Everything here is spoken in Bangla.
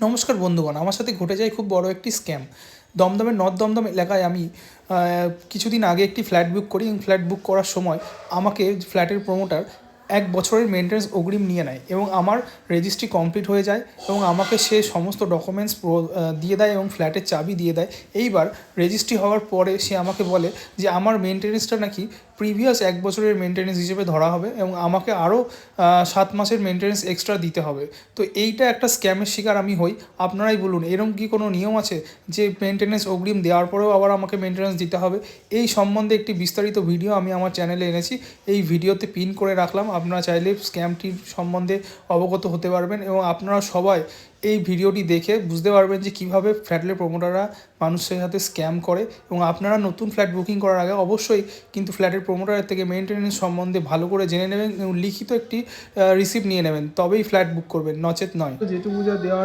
নমস্কার বন্ধুগণ, আমার সাথে ঘটে যায় খুব বড় একটি স্ক্যাম। দমদমের নর্থ দমদম এলাকায় আমি কিছুদিন আগে একটি ফ্ল্যাট বুক করি এবং ফ্ল্যাট বুক করার সময় আমাকে ফ্ল্যাটের প্রমোটার ১ বছরের মেইনটেন্যান্স অগ্রিম নিয়ে নেয় এবং আমার রেজিস্ট্রি কমপ্লিট হয়ে যায় এবং আমাকে সে সমস্ত ডকুমেন্টস দিয়ে দেয় এবং ফ্ল্যাটের চাবি দিয়ে দেয়। এইবার রেজিস্ট্রি হওয়ার পরে সে আমাকে বলে যে আমার মেইনটেন্যান্সটা নাকি প্রিভিয়াস ১ বছরের মেইনটেন্যান্স হিসেবে ধরা হবে এবং আমাকে আরও ৭ মাসের মেইনটেন্যান্স এক্সট্রা দিতে হবে। তো এইটা একটা স্ক্যামের শিকার আমি হই। আপনারাই বলুন, এরকম কি কোনো নিয়ম আছে যে মেইনটেন্যান্স অগ্রিম দেওয়ার পরেও আবার আমাকে মেইনটেন্যান্স দিতে হবে? এই সম্বন্ধে একটি বিস্তারিত ভিডিও আমি আমার চ্যানেলে এনেছি। এই ভিডিওতে পিন করে রাখলাম, আপনারা চাইলে স্ক্যামটির সম্বন্ধে অবগত হতে পারবেন এবং আপনারা সবাই এই ভিডিওটি দেখে বুঝতে পারবেন যে কীভাবে ফ্ল্যাটের প্রমোটাররা মানুষের সাথে স্ক্যাম করে। এবং আপনারা নতুন ফ্ল্যাট বুকিং করার আগে অবশ্যই কিন্তু ফ্ল্যাটের প্রমোটারের থেকে মেইনটেন্যান্স সম্বন্ধে ভালো করে জেনে নেবেন এবং লিখিত একটি রিসিপ্ট নিয়ে নেবেন, তবেই ফ্ল্যাট বুক করবেন, নচেত নয়। যেটুকু যা দেওয়া